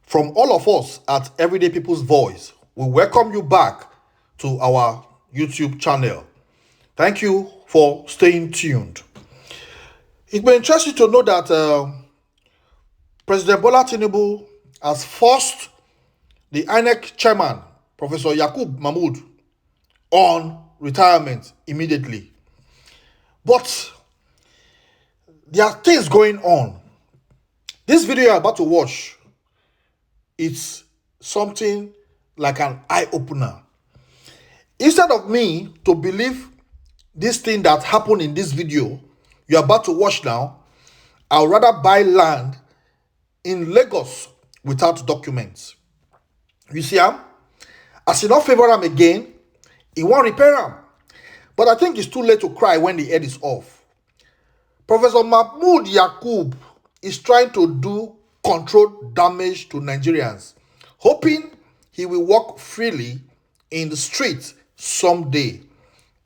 From all of us at Everyday People's Voice, we welcome you back to our YouTube channel. Thank you for staying tuned. It may interest you to know that President Bola Tinubu has forced the INEC chairman, Professor Yakub Mahmood, on retirement immediately. But there are things going on. This video you're about to watch, it's something like an eye-opener. Instead of me to believe this thing that happened in this video you're about to watch now, I'll rather buy land in Lagos without documents. You see, as he not favor him again, he won't repair him. But I think it's too late to cry when the head is off. Professor Mahmoud Yakub is trying to do controlled damage to Nigerians, hoping he will walk freely in the streets someday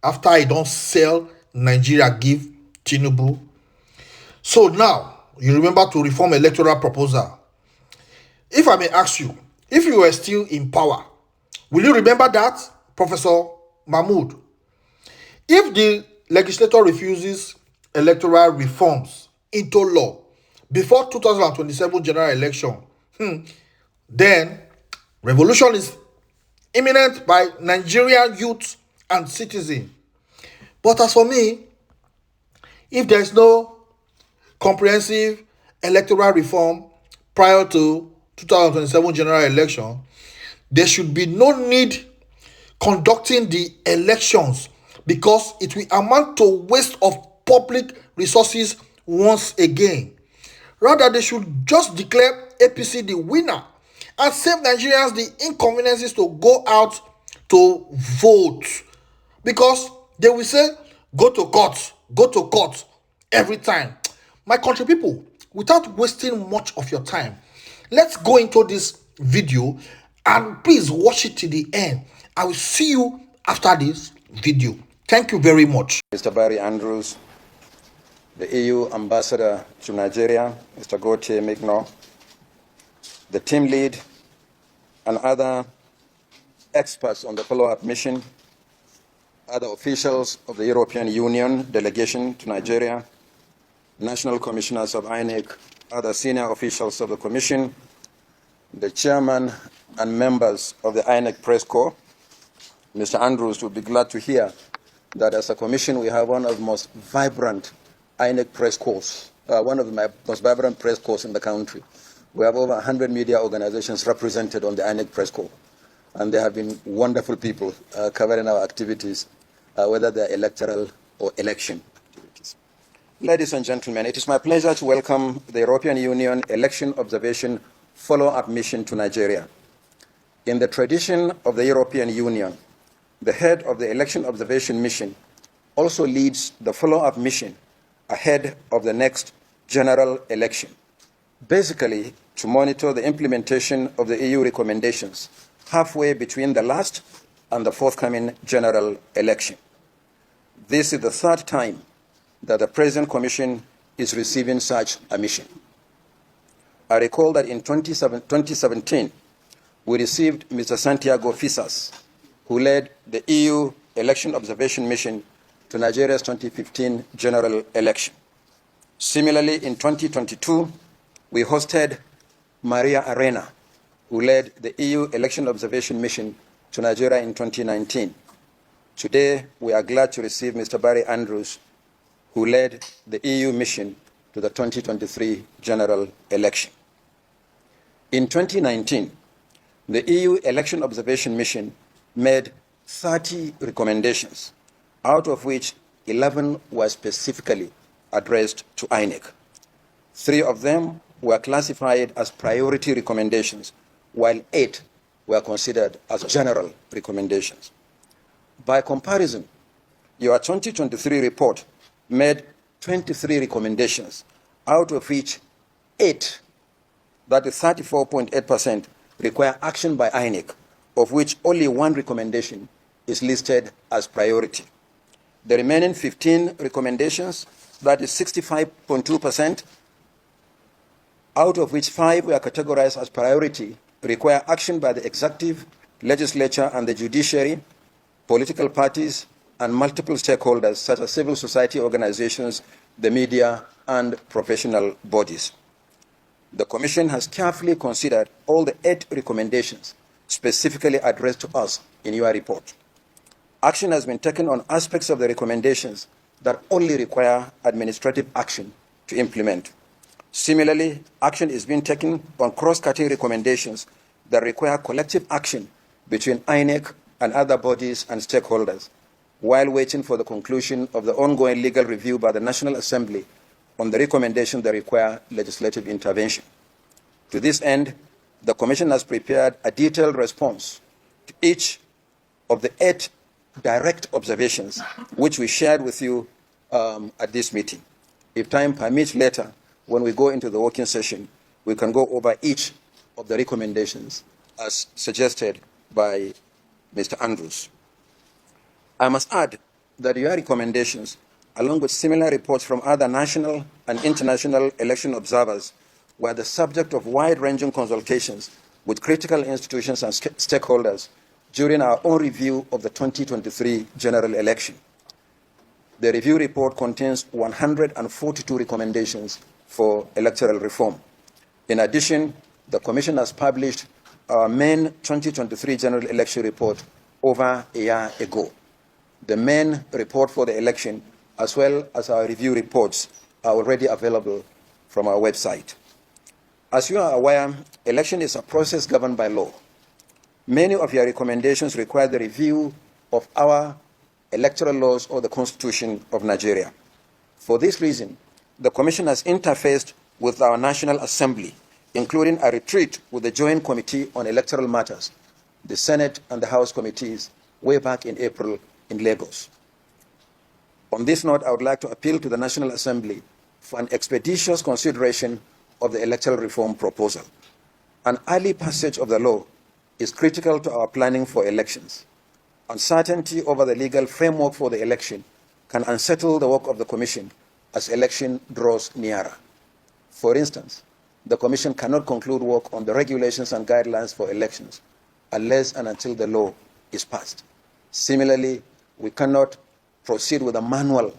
after he don't sell Nigeria give Tinubu. So now, you remember to reform electoral proposal. If I may ask you, if you were still in power, will you remember that, Professor Mahmoud? If the legislature refuses electoral reforms into law before 2027 general election, then revolution is imminent by Nigerian youth and citizens. But as for me, if there is no comprehensive electoral reform prior to 2027 general election, there should be no need conducting the elections because it will amount to waste of public resources once again. Rather, they should just declare APC the winner and save Nigerians the inconveniences to go out to vote. Because they will say, go to court every time. My country people, without wasting much of your time, let's go into this video and please watch it to the end. I will see you after this video. Thank you very much. Mr. Barry Andrews, the EU Ambassador to Nigeria, Mr. Gautier Migno, the team lead, and other experts on the follow-up mission, other officials of the European Union delegation to Nigeria, national commissioners of INEC, other senior officials of the Commission, the chairman and members of the INEC Press Corps. Mr. Andrews will be glad to hear that as a Commission we have one of the most vibrant INEC press corps, one of the most vibrant press corps in the country. We have over 100 media organizations represented on the INEC Press Corps, and they have been wonderful people covering our activities, whether they're electoral or election activities. Ladies and gentlemen, it is my pleasure to welcome the European Union Election Observation Follow-up Mission to Nigeria. In the tradition of the European Union, the head of the Election Observation Mission also leads the follow-up mission ahead of the next general election, basically to monitor the implementation of the EU recommendations halfway between the last and the forthcoming general election. This is the third time that the present Commission is receiving such a mission. I recall that in 2017, we received Mr. Santiago Fisas, who led the EU Election Observation Mission to Nigeria's 2015 general election. Similarly, in 2022, we hosted Maria Arena, who led the EU Election Observation Mission to Nigeria in 2019. Today, we are glad to receive Mr. Barry Andrews, who led the EU mission to the 2023 general election. In 2019, the EU Election Observation Mission made 30 recommendations, out of which 11 were specifically addressed to INEC. 3 of them were classified as priority recommendations, while 8 were considered as general recommendations. By comparison, your 2023 report made 23 recommendations, out of which 8, that is 34.8%, require action by INEC, of which only 1 recommendation is listed as priority. The remaining 15 recommendations, that is 65.2%, out of which 5 were categorized as priority, require action by the executive, legislature, and the judiciary, political parties, and multiple stakeholders such as civil society organizations, the media, and professional bodies. The Commission has carefully considered all the 8 recommendations specifically addressed to us in your report. Action has been taken on aspects of the recommendations that only require administrative action to implement. Similarly, action is being taken on cross-cutting recommendations that require collective action between INEC and other bodies and stakeholders, while waiting for the conclusion of the ongoing legal review by the National Assembly on the recommendations that require legislative intervention. To this end, the Commission has prepared a detailed response to each of the 8 direct observations which we shared with you at this meeting. If time permits later, when we go into the working session, we can go over each of the recommendations as suggested by Mr. Andrews. I must add that your recommendations, along with similar reports from other national and international election observers, were the subject of wide-ranging consultations with critical institutions and stakeholders during our own review of the 2023 general election. The review report contains 142 recommendations for electoral reform. In addition, the Commission has published our main 2023 general election report over a year ago. The main report for the election, as well as our review reports, are already available from our website. As you are aware, election is a process governed by law. Many of your recommendations require the review of our electoral laws or the Constitution of Nigeria. For this reason, the Commission has interfaced with our National Assembly, including a retreat with the Joint Committee on Electoral Matters, the Senate and the House committees, way back in April in Lagos. On this note, I would like to appeal to the National Assembly for an expeditious consideration of the electoral reform proposal. An early passage of the law is critical to our planning for elections. Uncertainty over the legal framework for the election can unsettle the work of the Commission as election draws nearer. For instance, the Commission cannot conclude work on the regulations and guidelines for elections unless and until the law is passed. Similarly, we cannot proceed with a manual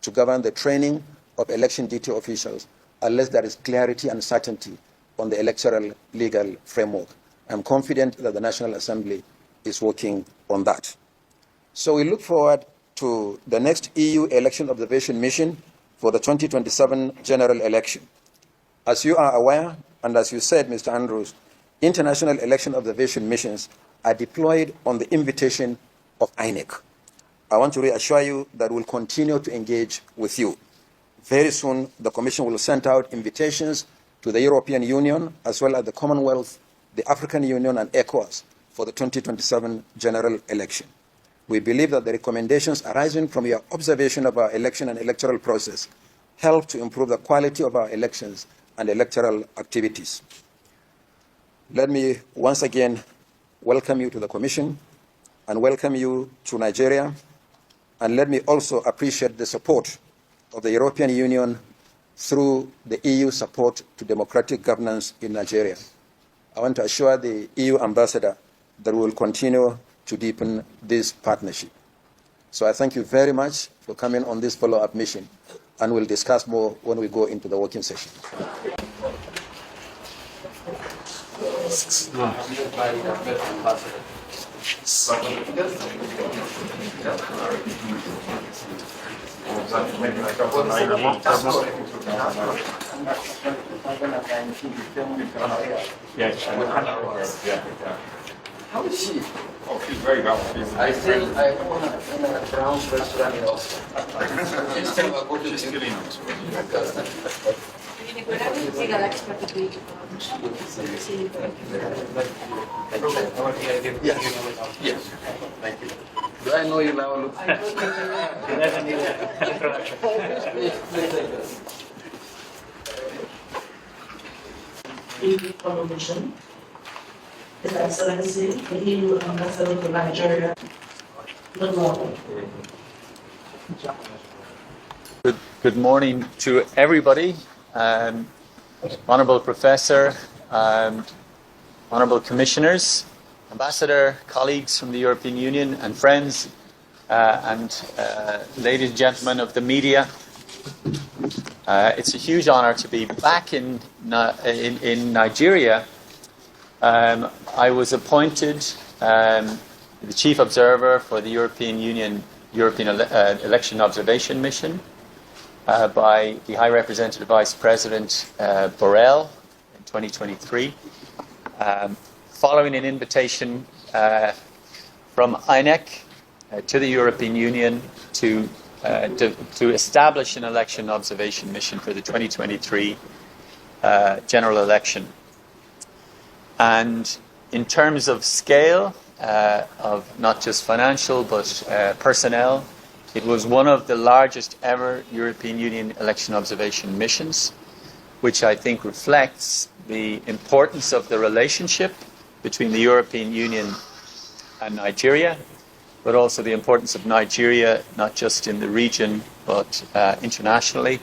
to govern the training of election duty officials unless there is clarity and certainty on the electoral legal framework. I'm confident that the National Assembly is working on that. So we look forward to the next EU election observation mission for the 2027 general election. As you are aware, and as you said, Mr. Andrews, international election observation missions are deployed on the invitation of INEC. I want to reassure you that we'll continue to engage with you. Very soon, the Commission will send out invitations to the European Union, as well as the Commonwealth, the African Union, and ECOWAS for the 2027 general election. We believe that the recommendations arising from your observation of our election and electoral process help to improve the quality of our elections and electoral activities. Let me once again welcome you to the Commission and welcome you to Nigeria. And let me also appreciate the support of the European Union through the EU support to democratic governance in Nigeria. I want to assure the EU ambassador that we will continue to deepen this partnership. So I thank you very much for coming on this follow-up mission, and we'll discuss more when we go into the working session. How is she? Oh, she's very well. I think I own a brown restaurant in Oslo. Next time I'll go to She's killing us. Yes. Yes. Thank you. Do I know you now? Look. Convocation. His Excellency, the EU Ambassador to Nigeria. Good morning. Good morning to everybody. Honourable Professor, Honourable Commissioners, Ambassador, colleagues from the European Union and friends, and ladies and gentlemen of the media. It's a huge honour to be back in Nigeria. I was appointed the Chief Observer for the European Election Observation Mission by the High Representative Vice President Borrell in 2023, following an invitation from INEC to the European Union to establish an election observation mission for the 2023 general election. And in terms of scale, of not just financial but personnel, it was one of the largest ever European Union election observation missions, which I think reflects the importance of the relationship between the European Union and Nigeria, but also the importance of Nigeria, not just in the region, but internationally.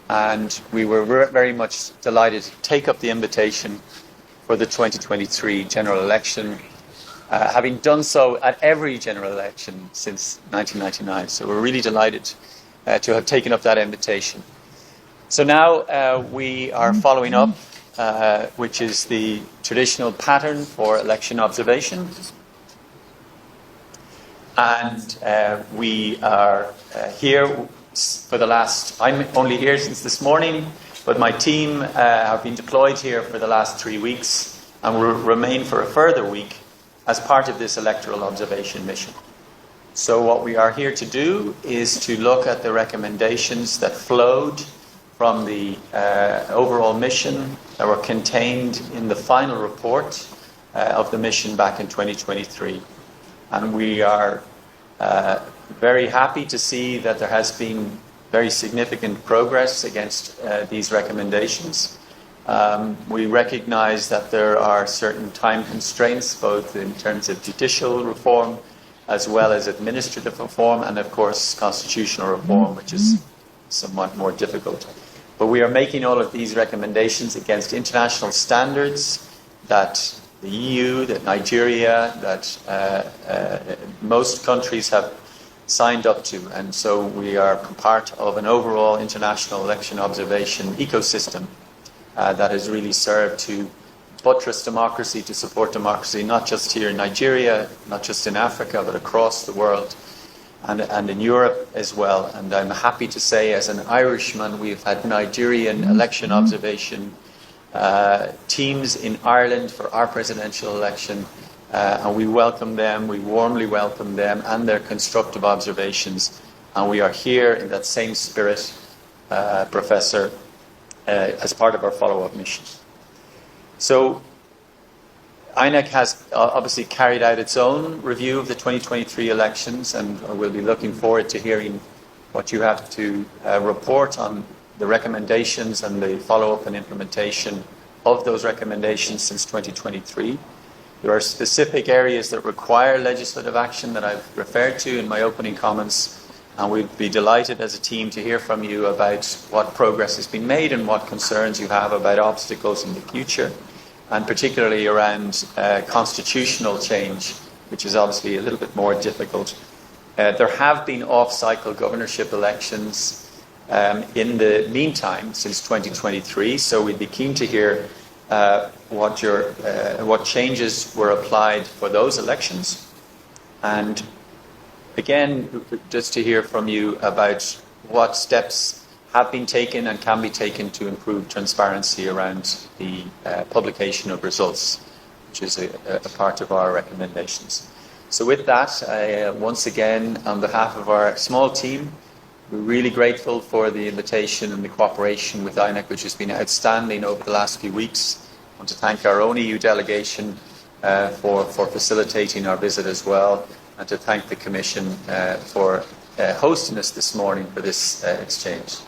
And we were very much delighted to take up the invitation for the 2023 general election, having done so at every general election since 1999. So we're really delighted to have taken up that invitation. So now we are following up, which is the traditional pattern for election observation. And we are here for the last, I'm only here since this morning, but my team have been deployed here for the last 3 weeks and will remain for a further week as part of this electoral observation mission. So what we are here to do is to look at the recommendations that flowed from the overall mission that were contained in the final report of the mission back in 2023. And we are very happy to see that there has been very significant progress against these recommendations. We recognise that there are certain time constraints, both in terms of judicial reform as well as administrative reform, and of course constitutional reform, which is somewhat more difficult. But we are making all of these recommendations against international standards that the EU, that Nigeria, that most countries have signed up to. And so we are part of an overall international election observation ecosystem that has really served to buttress democracy, to support democracy, not just here in Nigeria, not just in Africa, but across the world and in Europe as well. And I'm happy to say, as an Irishman, we've had Nigerian election observation teams in Ireland for our presidential election, and we welcome them, we warmly welcome them and their constructive observations. And we are here in that same spirit, Professor, as part of our follow-up mission. So INEC has obviously carried out its own review of the 2023 elections, and we'll be looking forward to hearing what you have to report on the recommendations and the follow-up and implementation of those recommendations since 2023. There are specific areas that require legislative action that I've referred to in my opening comments, and we'd be delighted as a team to hear from you about what progress has been made and what concerns you have about obstacles in the future, and particularly around constitutional change, which is obviously a little bit more difficult. There have been off-cycle governorship elections in the meantime since 2023, so we'd be keen to hear what changes were applied for those elections. And again, just to hear from you about what steps have been taken and can be taken to improve transparency around the publication of results, which is a part of our recommendations. So with that, once again, on behalf of our small team, we're really grateful for the invitation and the cooperation with INEC, which has been outstanding over the last few weeks. I want to thank our own EU delegation for facilitating our visit as well, and to thank the Commission for hosting us this morning for this exchange.